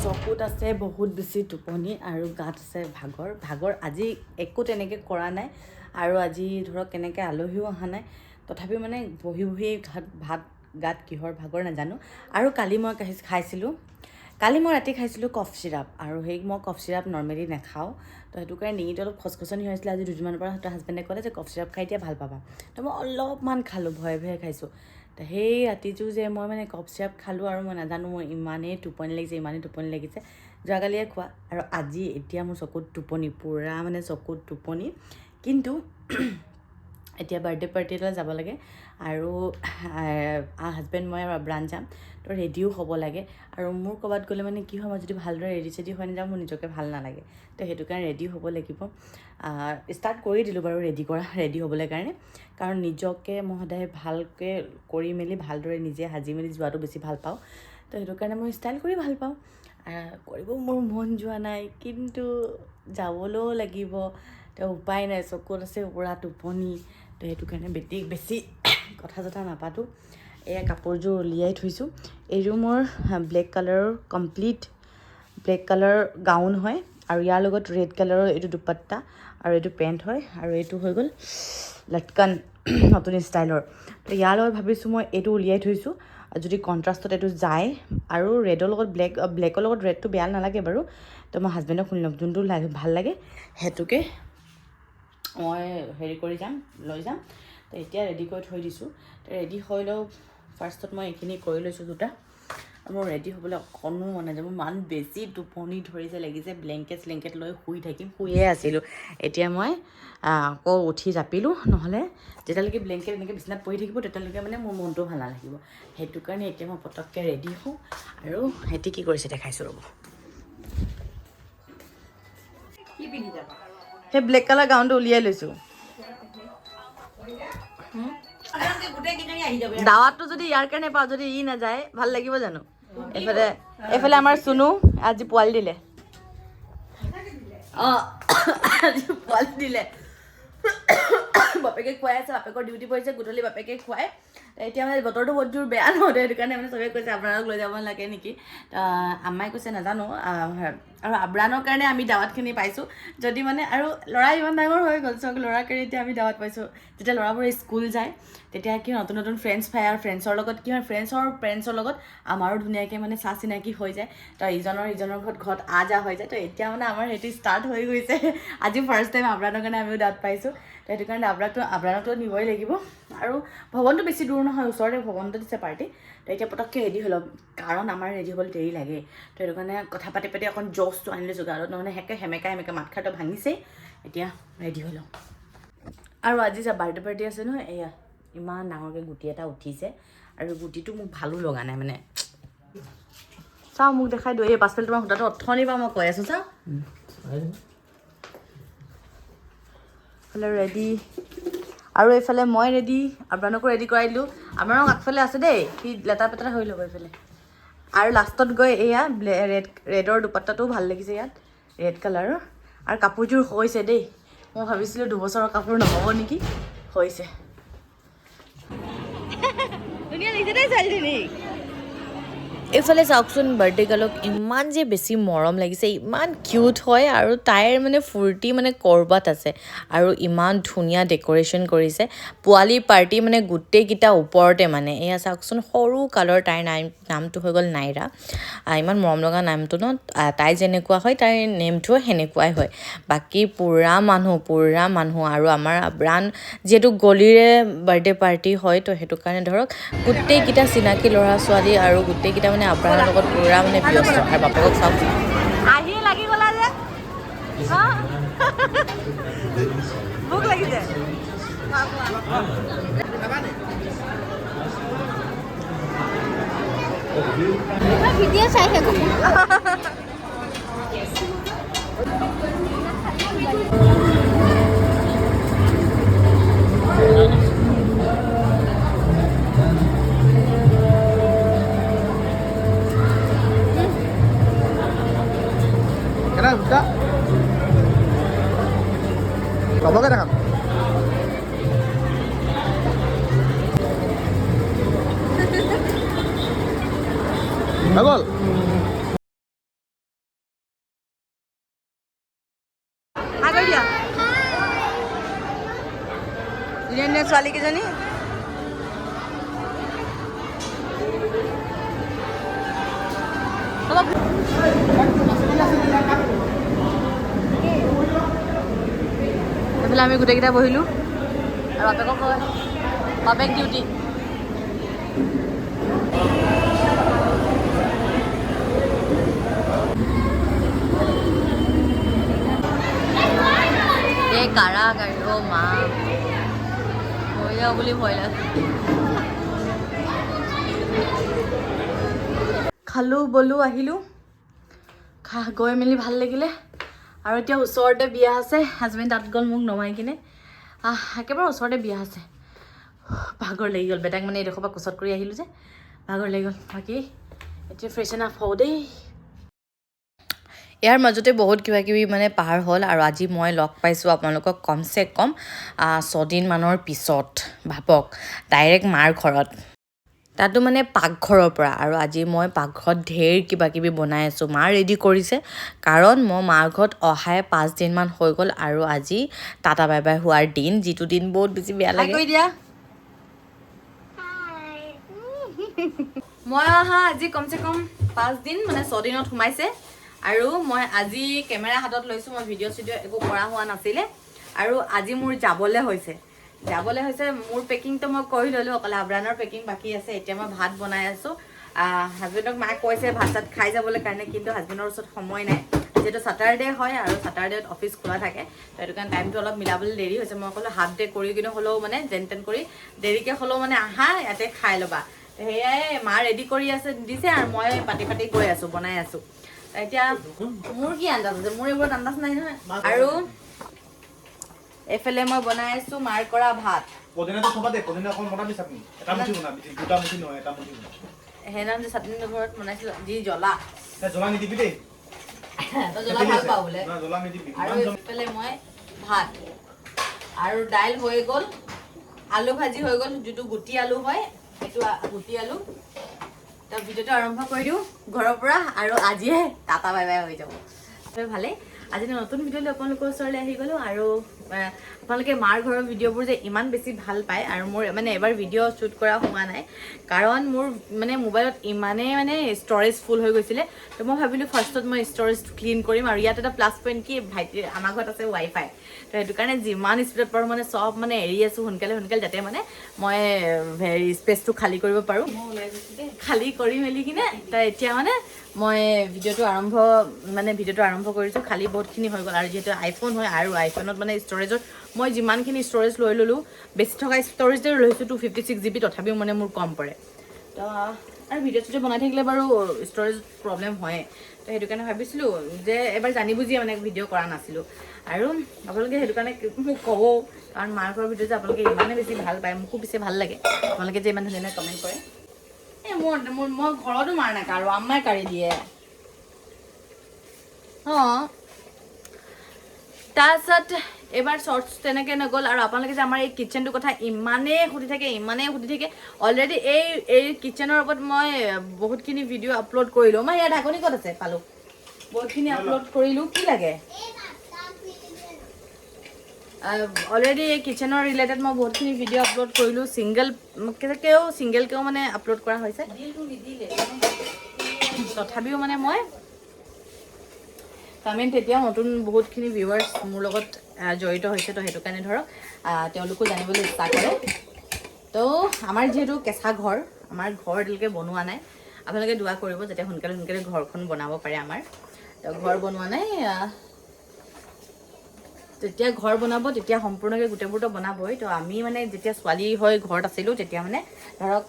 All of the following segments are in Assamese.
চকুত আছে বহুত বেছি টোপনি আৰু গাত আছে ভাগৰ আজি একো তেনেকৈ কৰা নাই আৰু আজি ধৰক কেনেকৈ আলহীও অহা নাই তথাপিও মানে বহি ভাত গাত কিহৰ ভাগৰ নাজানো আৰু কালি মই খাইছিলোঁ মই ৰাতি খাইছিলোঁ কফ চিৰাপ আৰু মই কফ চিৰাপ নৰ্মেলি নাখাওঁ তো সেইটো কাৰণে ডিঙিটো অলপ খচখচনি হৈ আছিলে আজি দুদিনমানৰ পৰা হাজবেণ্ডে ক'লে যে কফ চিৰাপ খাই এতিয়া ভাল পাবা তো মই অলপমান খালোঁ ভয়ে খাইছোঁ তো সেই ৰাতিটো যে মই মানে কফ চিৰাপ খালোঁ আৰু মই নাজানো মই ইমানেই টোপনি লাগিছে যোৱাকালিয়ে খোৱা আৰু আজি এতিয়া মোৰ চকুত টোপনি পূৰা মানে চকুত টোপনি কিন্তু এতিয়া বাৰ্থডে পাৰ্টি এটালৈ যাব লাগে আৰু হাজবেণ্ড মই আৰু আব্ৰান যাম তো ৰেডিও হ'ব লাগে আৰু মোৰ ক'ৰবাত গ'লে মানে কি হয় মই যদি ভালদৰে ৰেডি হৈ নাযাওঁ মোৰ নিজকে ভাল নালাগে তো সেইটো কাৰণে ৰেডি হ'ব লাগিব ষ্টাৰ্ট কৰি দিলোঁ বাৰু ৰেডি হ'বলৈ কাৰণে কাৰণ নিজকে মই সদায় ভালকৈ কৰি মেলি ভালদৰে নিজে সাজি মেলি যোৱাটো বেছি ভাল পাওঁ তো সেইটো কাৰণে মই ষ্টাইল কৰি ভাল পাওঁ কৰিব মোৰ মন যোৱা নাই কিন্তু যাবলৈও লাগিব তো উপায় নাই চকুত আছে পূৰা টোপনি তো সেইটো কাৰণে বেছি কথা চথা নাপাতোঁ এয়া কাপোৰযোৰ উলিয়াই থৈছোঁ এইযোৰ মোৰ ব্লেক কালাৰৰ কমপ্লিট ব্লেক কালাৰ গাউন হয় আৰু ইয়াৰ লগত ৰেড কালাৰৰ এইটো দুপাট্টা আৰু এইটো পেণ্ট হয় আৰু এইটো হৈ গ'ল লটকান নতুন ষ্টাইলৰ তো ইয়াৰ লগত ভাবিছোঁ মই এইটো উলিয়াই থৈছোঁ যদি কণ্ট্ৰাষ্টত এইটো যায় আৰু ৰেডৰ লগত ব্লেকৰ লগত ৰেডটো বেয়া নালাগে বাৰু তো মই হাজবেণ্ডক শুনি ল'ম যোনটো ভাল লাগে সেইটোকে মই কৰি লৈ যাম তো এতিয়া ৰেডি কৰি থৈ দিছোঁ তো ৰেডি হৈ লওঁ ফাৰ্ষ্টত মই এইখিনি কৰি লৈছোঁ দুটা মোৰ ৰেডি হ'বলৈ অকণো মন নাযায় মোৰ ইমান বেছি টোপনি ধৰিছে লাগিছে ব্লেংকেট লৈ শুয়ে আছিলোঁ এতিয়া মই আকৌ উঠি জাপিলোঁ নহ'লে যেতিয়ালৈকে ব্লেংকেট এনেকৈ বিচনাত পৰি থাকিব তেতিয়ালৈকে মানে মোৰ মনটো ভাল নালাগিব সেইটো কাৰণে এতিয়া মই পটককৈ ৰেডি হওঁ আৰু সিহঁতি কি কৰিছে দেখাইছোঁ ৰ'ব কি পিন্ধি যাবা সেই ব্লেক কালাৰ গাউনটো উলিয়াই লৈছোঁ দাৱাতটো যদি ইয়াৰ কাৰণে পাওঁ যদি নাযায় ভাল লাগিব জানো এইফালে আমাৰ চুনু আজি পোৱালি দিলে আজি পোৱালি দিলে বাপেকে খুৱাই আছে বাপেকৰ ডিউটি পৰিছে গধূলি বাপেকে খুৱাই এতিয়া মানে বতৰটো বহুত জোৰ বেয়া নহওঁতে সেইটো কাৰণে মানে চবেই কৈছে আপোনালোক লৈ যাব নালাগে নেকি আম্মাই কৈছে নাজানো আৰু আব্ৰানৰ কাৰণে আমি দাৱাতখিনি পাইছোঁ যদি মানে আৰু ল'ৰা ইমান ডাঙৰ হৈ গ'ল চব ল'ৰাৰ কাৰণে এতিয়া আমি দাৱাত পাইছোঁ যেতিয়া ল'ৰাবোৰ স্কুল যায় তেতিয়া কি নতুন ফ্ৰেণ্ডছ পায় আৰু ফ্ৰেণ্ডছৰ লগত কি হয় ফ্ৰেণ্ডছৰ লগত আমাৰো ধুনীয়াকৈ মানে চা চিনাকি হৈ যায় তো ইজনৰ ঘৰত যা হৈ যায় তো এতিয়া মানে আমাৰ সেইটো ষ্টাৰ্ট হৈ গৈছে আজি ফাৰ্ষ্ট টাইম আব্ৰানৰ কাৰণে আমিও দাঁত পাইছোঁ তো সেইটো কাৰণে আব্ৰানকতো নিবই লাগিব আৰু ভৱনটো বেছি দূৰ নহয় ওচৰতে ভৱনটো দিছে পাৰ্টি তো এতিয়া পটককৈ ৰেডি হৈ ল'ম কাৰণ আমাৰ ৰেডি হ'বলৈ দেৰি লাগে তো সেইটো কাৰণে কথা পাতি অকণ জ'চটো আনি লৈছোঁ গালত নহ'লে সেমেকা মাত খাৰটো ভাঙিছেই এতিয়া ৰেডি হৈ লওঁ আৰু আজি বাৰ্থডে পাৰ্টি আছে নহয় এয়া ইমান ডাঙৰকৈ গুটি এটা উঠিছে আৰু গুটিটো মোক ভালো লগা নাই মানে চাওঁ মোক দেখাই দিওঁ এই পাছফালে তোমাৰ সূতাটো অথনিৰ পৰা মই কৈ আছোঁ চাওঁ এইফালে ৰেডি আৰু এইফালে মই ৰেডি আপোনালোকো ৰেডি কৰাই দিলোঁ আপোনালোক আগফালে আছে দেই সি লেটা পেটা হৈ ল'ব এইফালে আৰু লাষ্টত গৈ এয়া ৰেডৰ দুপাট্টাটোও ভাল লাগিছে ইয়াত ৰেড কালাৰৰ আৰু কাপোৰযোৰ হৈছে দেই মই ভাবিছিলোঁ 2 বছৰৰ কাপোৰ নহ'ব নেকি হৈছে ধুনীয়া লাগিছে দেই ছোৱালীজনী এইফালে চাওকচোন বাৰ্থডে গাৰ্লক ইমান যে বেছি মৰম লাগিছে ইমান কিউট হয় আৰু তাইৰ মানে ফূৰ্তি মানে ক'ৰবাত আছে আৰু ইমান ধুনীয়া ডেক'ৰেশ্যন কৰিছে পোৱালি পাৰ্টি মানে গোটেইকেইটা ওপৰতে মানে এয়া চাওকচোন সৰু কালৰ তাইৰ নামটো হৈ গ'ল নাইৰা ইমান মৰম লগা নামটো ন তাই যেনেকুৱা হয় তাইৰ নেমটোও সেনেকুৱাই হয় বাকী পুৰা মানুহ আৰু আমাৰ আব্ৰান যিহেতু গলিৰে বাৰ্থডে পাৰ্টি হয় তো সেইটো কাৰণে ধৰক গোটেইকেইটা চিনাকি ল'ৰা ছোৱালী আৰু গোটেইকেইটা মানে আব্ৰানৰ লগত পুৰা মানে ব্যস্ত আৰু বাপেকক চাওক আহি লাগি গ'লা যে ভোক লাগিছে ভিডিঅ' চাই থাকোঁ Enggak. Coba kan? হৈ গ'ল আগৰ দিয়া ধুনীয়া ছোৱালীকেইজনী এইফালে আমি গোটেইকেইটা বহিলোঁ আৰু বাপেকক কয় বাপেক ডিউটি এই কাৰা গাড়ী অ' মা হৈ যাওঁ বুলি ভয় লাগে খালোঁ বলো আহিলোঁ গৈ মেলি ভাল লাগিলে আৰু এতিয়া ওচৰতে বিয়া আছে হাজবেণ্ড তাত গ'ল মোক নমাই কিনে একেবাৰে ওচৰতে বিয়া আছে ভাগৰ লাগি গ'ল বেটাক মানে এইডোখৰ পৰা কোচত কৰি আহিলোঁ যে ভাগৰ লাগি গ'ল বাকী এতিয়া ফ্ৰেছন আপ হওঁ দেই ইয়াৰ মাজতে বহুত কিবা কিবি মানে পাৰ হ'ল আৰু আজি মই লগ পাইছোঁ আপোনালোকক কমচে কম 6 দিনমানৰ পিছত ভাবক ডাইৰেক্ট মাৰ ঘৰত তাতো মানে পাকঘৰৰ পৰা আৰু আজি মই পাকঘৰত ঢেৰ কিবা কিবি বনাই আছোঁ মা ৰেডি কৰিছে কাৰণ মই মাৰ ঘৰত অহাই 5 দিনমান হৈ গ'ল আৰু আজি টাটা বাই বাই হোৱাৰ দিন যিটো দিন বহুত বেছি বেয়া লাগে মই অহা আজি কমচে কম 5 দিন মানে 6 দিনত সোমাইছে আৰু মই আজি কেমেৰা হাতত লৈছোঁ মই ভিডিঅ' একো কৰা হোৱা নাছিলে আৰু আজি মোৰ যাবলৈ হৈছে মোৰ পেকিংটো মই কৰি ল'লোঁ অকল আব্ৰানৰ পেকিং বাকী আছে এতিয়া মই ভাত বনাই আছোঁ হাজবেণ্ডক মায়ে কৈছে ভাত চাত খাই যাবলৈ কাৰণে কিন্তু হাজবেণ্ডৰ ওচৰত সময় নাই যিহেতু ছেটাৰডে হয় আৰু ছেটাৰডেত অফিচ খোলা থাকে তো সেইটো কাৰণে টাইমটো অলপ মিলাবলৈ দেৰি হৈছে মই ক'লোঁ হাফ ডে কৰি কিনে হ'লেও মানে যেন তেন কৰি দেৰিকৈ হ'লেও মানে আহা ইয়াতে খাই ল'বা সেয়াই মা ৰেডি কৰি দিছে আৰু মই পাতি গৈ আছোঁ বনাই আছোঁ এতিয়া মোৰ কি আন্দাজ আছে মোৰ এইবোৰত আন্দাজ নাই নহয় আৰু এইফালে মই বনাই আছোঁ মাৰ কৰা ভাত সেইদিনা যে চাটনি ঘৰত বনাইছিলোঁ যি জ্বলা নিদিবি দেই জ্বলা ভাল পাওঁ বোলে আৰু এইফালে মই ভাত আৰু দাইল হৈ গ'ল আলু ভাজি হৈ গ'ল যিটো গুটি আলু হয় সেইটো গুটি আলু তাৰ ভিডিঅ'টো আৰম্ভ কৰি দিওঁ ঘৰৰ পৰা আৰু আজিয়ে টাটা বাই বাই হৈ যাব ভালেই আজি নতুন ভিডিঅ' লৈ আপোনালোকৰ ওচৰলৈ আহি গ'লোঁ আৰু আপোনালোকে মাৰ ঘৰৰ ভিডিঅ'বোৰ যে ইমান বেছি ভাল পায় আৰু মোৰ মানে এবাৰ ভিডিঅ' শ্বুট কৰা হোৱা নাই কাৰণ মোৰ মানে মোবাইলত ইমানেই মানে ষ্ট'ৰেজ ফুল হৈ গৈছিলে তো মই ভাবিলোঁ ফাৰ্ষ্টত মই ষ্ট'ৰেজটো ক্লিন কৰিম আৰু ইয়াত এটা প্লাছ পইণ্ট কি ভাইটিৰ আমাৰ ঘৰত আছে ৱাইফাই তো সেইটো কাৰণে যিমান স্পীডত পাৰোঁ মানে চব মানে এৰি আছোঁ সোনকালে যাতে মানে মই হেৰি স্পেচটো খালী কৰিব পাৰোঁ খালী কৰি মেলি কিনে তো এতিয়া মানে মই ভিডিঅ'টো আৰম্ভ কৰিছোঁ খালী বহুতখিনি হৈ গ'ল আৰু যিহেতু আইফোন হয় আৰু আইফোনত মানে ষ্ট'ৰেজৰ মই যিমানখিনি ষ্ট'ৰেজ লৈ ল'লোঁ বেছি থকা ষ্ট'ৰেজে লৈছোঁ 256 GB তথাপিও মানে মোৰ কম পৰে তো আৰু ভিডিঅ' বনাই থাকিলে বাৰু ষ্ট'ৰেজ প্ৰব্লেম হয় তো সেইটো কাৰণে ভাবিছিলোঁ যে এবাৰ জানি বুজিয়ে মানে ভিডিঅ' কৰা নাছিলোঁ আৰু আপোনালোকে সেইটো কাৰণে মোক ক'ব কাৰণ মাৰ ঘৰৰ ভিডিঅ' যে আপোনালোকে ইমানে বেছি ভাল পায় মোকো পিছে ভাল লাগে আপোনালোকে যে ইমান ধুনীয়া কমেণ্ট কৰে মই ঘৰতো মাৰ নাকাৰো আম্মাই কাঢ়ি দিয়ে তাৰপিছত এবাৰ শ্বৰ্টছ তেনেকৈ নগ'ল আৰু আপোনালোকে যে আমাৰ এই কিটচেনটোৰ কথা ইমানেই সুধি থাকে অলৰেডি এই কিটচেনৰ ওপৰত মই বহুতখিনি ভিডিঅ' আপলোড কৰিলোঁ মই ইয়াৰ ঢাকনি ক'ত আছে পালোঁ বহুতখিনি আপলোড কৰিলোঁ কি লাগে অলৰেডি এই কিটচেনৰ ৰিলেটেড মই বহুতখিনি ভিডিঅ' আপলোড কৰিলোঁ ছিংগেলকৈও মানে আপলোড কৰা হৈছে তথাপিও মানে মই কমেণ্ট এতিয়াও নতুন বহুতখিনি ভিউৱাৰ্ছ মোৰ লগত জড়িত হৈছে তো সেইটো কাৰণে ধৰক তেওঁলোকো জানিবলৈ ইচ্ছা কৰে তো আমাৰ যিহেতু কেঁচা ঘৰ আমাৰ ঘৰ এতিয়ালৈকে বনোৱা নাই আপোনালোকে দোৱা কৰিব যাতে সোনকালে ঘৰখন বনাব পাৰে আমাৰ তো ঘৰ বনোৱা নাই যেতিয়া ঘৰ বনাব তেতিয়া সম্পূৰ্ণকৈ গোটেইবোৰতো বনাবই তো আমি মানে যেতিয়া ছোৱালী হৈ ঘৰত আছিলোঁ তেতিয়া মানে ধৰক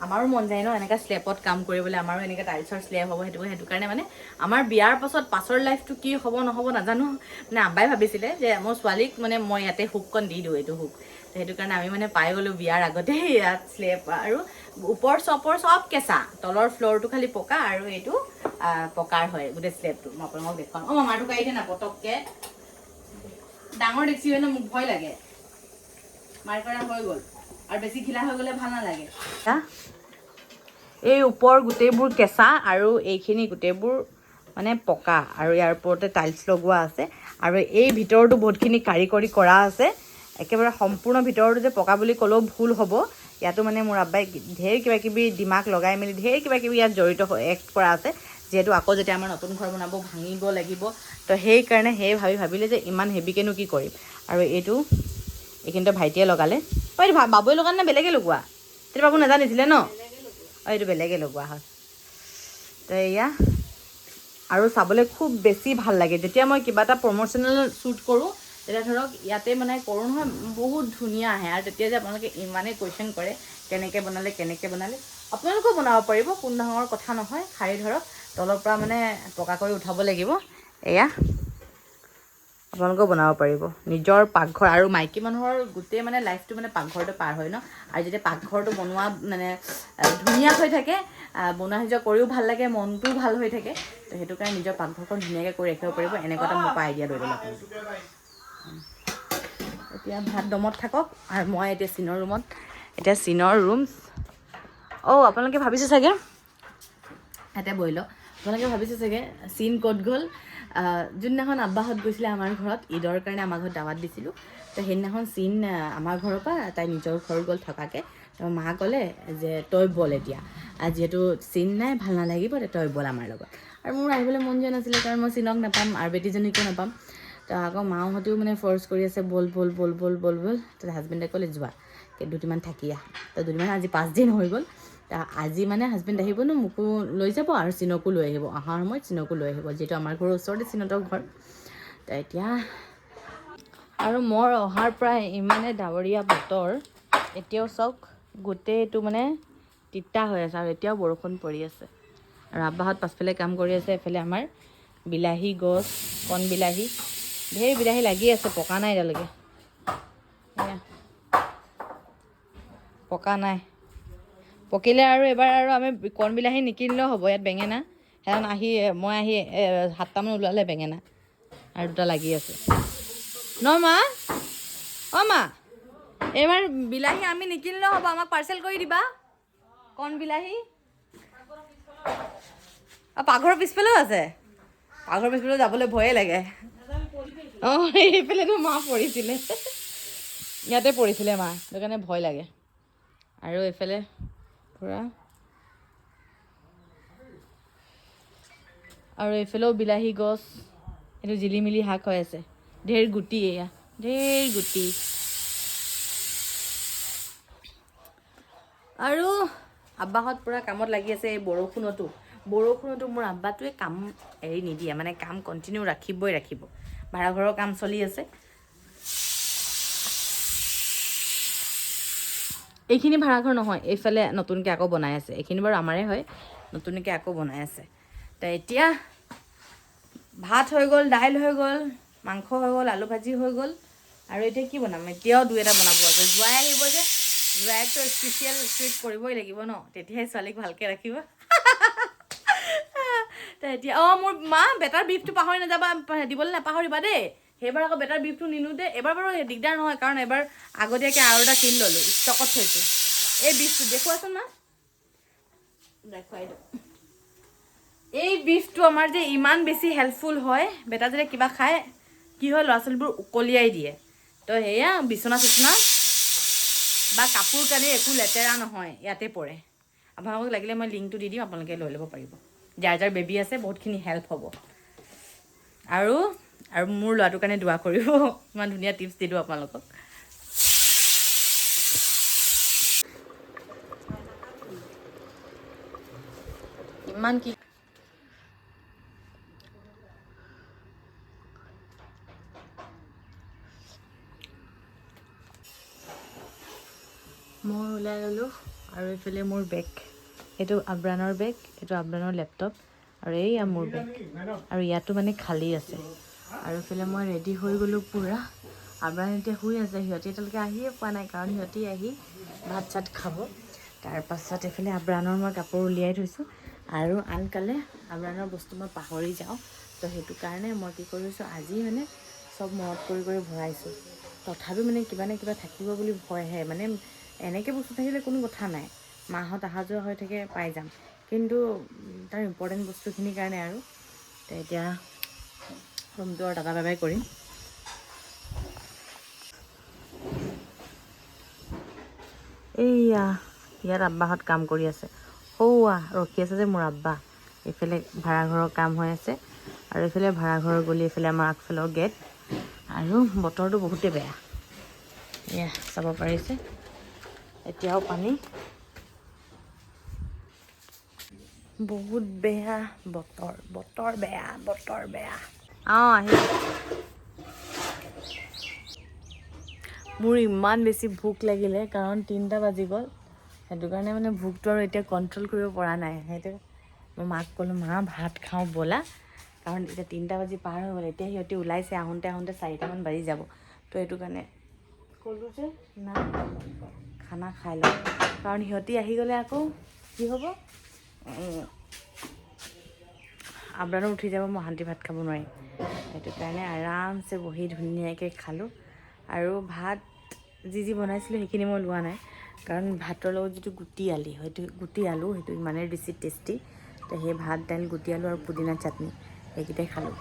আমাৰো মন যায় ন এনেকৈ স্লেবত কাম কৰিবলৈ আমাৰো এনেকৈ টাইলছৰ স্লেব হ'ব সেইটো কাৰণে মানে আমাৰ বিয়াৰ পাছৰ লাইফটো কি হ'ব নহ'ব নাজানো মানে আব্বাই ভাবিছিলে যে মোৰ ছোৱালীক মানে মই ইয়াতে হুকখন দি দিওঁ এইটো হুক সেইটো কাৰণে আমি মানে পাই গ'লোঁ বিয়াৰ আগতে ইয়াত স্লেব আৰু ওপৰ চপৰ চব কেঁচা তলৰ ফ্ল'ৰটো খালি পকা আৰু এইটো পকাৰ হয় গোটেই স্লেবটো মই আপোনালোকক দেখুৱাম মামাৰটো কাঢ়ি দিয়ে না পটককৈ ডাঙৰ দেখছি হয় ন মোক ভয় লাগে মাৰ কৰা হৈ গ'ল আৰু বেছি ঘিলা হৈ গ'লে ভাল নালাগে এই ওপৰ গোটেইবোৰ কেঁচা আৰু এইখিনি গোটেইবোৰ মানে পকা আৰু ইয়াৰ ওপৰতে টাইলছ লগোৱা আছে আৰু এই ভিতৰতো বহুতখিনি কাৰিকৰী কৰা আছে একেবাৰে সম্পূৰ্ণ ভিতৰটো যে পকা বুলি ক'লেও ভুল হ'ব ইয়াতো মানে মোৰ আব্বাই ঢেৰ কিবা কিবি দিমাগ লগাই মেলি ঢেৰ কিবা কিবি ইয়াত জড়িত এক্ট কৰা আছে যিহেতু আকৌ যেতিয়া আমাৰ নতুন ঘৰ বনাব ভাঙিব লাগিব তো সেইকাৰণে ভাবিলে যে ইমান হেভিকেনো কি কৰিম আৰু এইখিনিতে ভাইটিয়ে লগালে ঐ এইটো বাবুৱে লগালে নে বেলেগে লগোৱা তেতিয়া বাবু নাজানিছিলে ন এইটো বেলেগে লগোৱা হয় তো এয়া আৰু চাবলৈ খুব বেছি ভাল লাগে যেতিয়া মই কিবা এটা প্ৰমোশ্যনেল শ্বুট কৰোঁ তেতিয়া ধৰক ইয়াতে মানে কৰোঁ নহয় বহুত ধুনীয়া আহে আৰু তেতিয়া যে আপোনালোকে ইমানেই কুৱেশ্যন কৰে কেনেকৈ বনালে আপোনালোকেও বনাব পাৰিব কোনো ডাঙৰ কথা নহয় খালি ধৰক তলৰ পৰা মানে পকা কৰি উঠাব লাগিব এয়া আপোনালোকেও বনাব পাৰিব নিজৰ পাকঘৰ আৰু মাইকী মানুহৰ গোটেই মানে লাইফটো মানে পাকঘৰটো পাৰ হয় ন আৰু যেতিয়া পাকঘৰটো বনোৱা মানে ধুনীয়া হৈ থাকে বনোৱা সিজোৱা কৰিও ভাল লাগে মনটোও ভাল হৈ থাকে তো সেইটো কাৰণে নিজৰ পাকঘৰখন ধুনীয়াকৈ কৰি ৰাখিব পাৰিব এনেকুৱা এটা মোৰ পৰা আইডিয়া লৈ ল'ব এতিয়া ভাত দমত থাকক আৰু মই এতিয়া চিনৰ ৰুম আপোনালোকে ভাবিছে চাগে ইয়াতে বহি লওক আপোনালোকে ভাবিছে চাগে চিন ক'ত গ'ল যোনদিনাখন আব্বাহঁত গৈছিলে আমাৰ ঘৰত ঈদৰ কাৰণে আমাৰ ঘৰত দাৱাত দিছিলোঁ তো সেইদিনাখন চিন আমাৰ ঘৰৰ পৰা তাই নিজৰ ঘৰ গ'ল থকাকৈ তো মা ক'লে যে তই বল এতিয়া যিহেতু চিন নাই ভাল নালাগিব তই বল আমাৰ লগত আৰু মোৰ আহিবলৈ মন যোৱা নাছিলে কাৰণ মই চিনক নাপাম আৰু বেটীজনীকো নাপাম তো আকৌ মাহঁতেও মানে ফ'ৰ্চ কৰি আছে বল তো হাজবেণ্ডে ক'লে যোৱা দুদিনমান থাকি আহ তো দুদিনমান আজি 5 দিন হৈ গ'ল আজি মানে হাজবেণ্ড আহিব ন মোকো লৈ যাব আৰু চিনকো লৈ আহিব অহাৰ সময়ত চিনকো লৈ আহিব যিহেতু আমাৰ ঘৰৰ ওচৰতে চিনহঁতৰ ঘৰ তো এতিয়া আৰু মোৰ অহাৰ পৰা ইমানে ডাৱৰীয়া বতৰ এতিয়াও চাওক গোটেইটো মানে তিতা হৈ আছে আৰু এতিয়াও বৰষুণ পৰি আছে আৰু আব্বাহঁত পাছফালে কাম কৰি আছে এফালে আমাৰ বিলাহী গছ কণ বিলাহী ঢেৰ বিলাহী লাগি আছে পকা নাই এতিয়ালৈকে পকা নাই পকিলে আৰু এবাৰ আৰু আমি কণ বিলাহী নিকিনিলেও হ'ব ইয়াত বেঙেনা সেইখন মই আহি 7টামান ওলালে বেঙেনা আৰু 2টা লাগি আছে ন মা মা এইবাৰ বিলাহী আমি নিকিনিলেও হ'ব আমাক পাৰ্চেল কৰি দিবা কণ বিলাহী পাকঘৰৰ পিছফালেও আছে পাকঘৰৰ পিছফালেও যাবলৈ ভয়ে লাগে এইফালেতো মা পৰিছিলে ইয়াতে পৰিছিলে মা সেইটো কাৰণে ভয় লাগে আৰু এইফালে পূৰা আৰু এইফালেও বিলাহী গছ এইটো জিলিমিলি শাক হৈ আছে ঢেৰ গুটি এয়া ঢেৰ গুটি আৰু আব্বাহঁত পূৰা কামত লাগি আছে এই বৰষুণতো মোৰ আব্বাটোৱে কাম এৰি নিদিয়ে মানে কাম কণ্টিনিউ ৰাখিব ভাড়াঘৰৰ কাম চলি আছে এইখিনি ভাড়াঘৰ নহয় এইফালে নতুনকৈ আকৌ বনাই আছে এইখিনি বাৰু আমাৰে হয় নতুনকৈ আকৌ বনাই আছে তো এতিয়া ভাত হৈ গ'ল দাইল হৈ গ'ল মাংস হৈ গ'ল আলু ভাজি হৈ গ'ল আৰু এতিয়া কি বনাম এতিয়াও 2-এটা বনাব আছে জোৱাই আহিব যে জোৱাইকতো স্পেচিয়েল ট্ৰিট কৰিবই লাগিব ন তেতিয়াহে ছোৱালীক ভালকৈ ৰাখিব তো এতিয়া মোৰ মা বেটাৰ বিফটো পাহৰি নাযাবা দিবলৈ নাপাহৰিবা দেই সেইবাৰ আকৌ বেটাৰ বিফটো নিনো দে এবাৰ বাৰু দিগদাৰ নহয় কাৰণ এবাৰ আগতীয়াকৈ আৰু এটা কিনি ল'লোঁ ষ্টকত থৈছোঁ এই বিফটো দেখুৱাচোন মা দেখুৱাই দিওঁ এই বিফটো আমাৰ যে ইমান বেছি হেল্পফুল হয় বেটা যেতিয়া কিবা খায় কি হয় ল'ৰা ছোৱালীবোৰ উকলিয়াই দিয়ে তো সেয়া বিচনা চিচনা বা কাপোৰ কানি একো লেতেৰা নহয় ইয়াতে পৰে আপোনালোকক লাগিলে মই লিংকটো দি দিম আপোনালোকে লৈ ল'ব পাৰিব যাৰ বেবী আছে বহুতখিনি হেল্প হ'ব আৰু মোৰ ল'ৰাটোৰ কাৰণে দোৱা কৰিব ইমান ধুনীয়া টিপছ দিলোঁ আপোনালোকক ইমান কি মই ওলাই ল'লোঁ আৰু এইফালে মোৰ বেগ এইটো আব্ৰানৰ বেগ এইটো আব্ৰানৰ লেপটপ আৰু এইয়া মোৰ বেগ আৰু ইয়াতো মানে খালী আছে আৰু এইফালে মই ৰেডি হৈ গ'লোঁ পূৰা আব্ৰান এতিয়া শুই আছে সিহঁতে এতিয়ালৈকে আহিয়ে পোৱা নাই কাৰণ সিহঁতে আহি ভাত চাত খাব তাৰপাছত এইফালে আব্ৰানৰ মই কাপোৰ উলিয়াই থৈছোঁ আৰু আনকালে আব্ৰানৰ বস্তু মই পাহৰি যাওঁ তো সেইটো কাৰণে মই কি কৰিছোঁ আজি মানে চব মনত কৰি ভৰাইছোঁ তথাপি মানে কিবা নে কিবা থাকিব বুলি ভয়হে মানে এনেকৈ বস্তু থাকিলে কোনো কথা নাই মাহঁত অহা যোৱা হৈ থাকে পাই যাম, কিন্তু তাৰ ইম্পৰ্টেণ্ট বস্তুখিনিৰ কাৰণে আৰু তো এতিয়া ৰুমটো আৰু দাদা বাবাই কৰিম। এইয়া ইয়াত আব্বাহঁত কাম কৰি আছে, সৌৱা ৰখি আছে যে মোৰ আব্বা। এইফালে ভাড়াঘৰৰ কাম হৈ আছে আৰু এইফালে ভাড়াঘৰৰ গলি, এইফালে আমাৰ আগফালৰ গেট। আৰু বতৰটো বহুতেই বেয়া, এয়া চাব পাৰিছে এতিয়াও পানী, বহুত বেয়া বতৰ, বতৰ বেয়া, বতৰ বেয়া। আহিছে। মোৰ ইমান বেছি ভোক লাগিলে, কাৰণ 3টা বাজি গ'ল, সেইটো কাৰণে মানে ভোকটো আৰু এতিয়া কণ্ট্ৰল কৰিব পৰা নাই। সেইটো মই মাক ক'লোঁ, মা ভাত খাওঁ ব'লা, কাৰণ এতিয়া 3টা বাজি পাৰ হৈ গ'ল, এতিয়া সিহঁতি ওলাইছে, আহোঁতে 4টামান বাজি যাব। তো সেইটো কাৰণে ক'লোঁ যে না খানা খাই লওঁ, কাৰণ সিহঁতি আহি গ'লে আকৌ কি হ'ব, আব্ৰাৰো উঠি যাব, মই শান্তি ভাত খাব নোৱাৰিম। সেইটো কাৰণে আৰামছে বহি ধুনীয়াকৈ খালোঁ। আৰু ভাত যি বনাইছিলোঁ সেইখিনি মই লোৱা নাই, কাৰণ ভাতৰ লগত যিটো গুটি আলু সেইটো ইমানেই বেছি টেষ্টি। তো সেই ভাত দাইল গুটি আলু আৰু পুদিনা চাটনি সেইকেইটাই খালোঁ।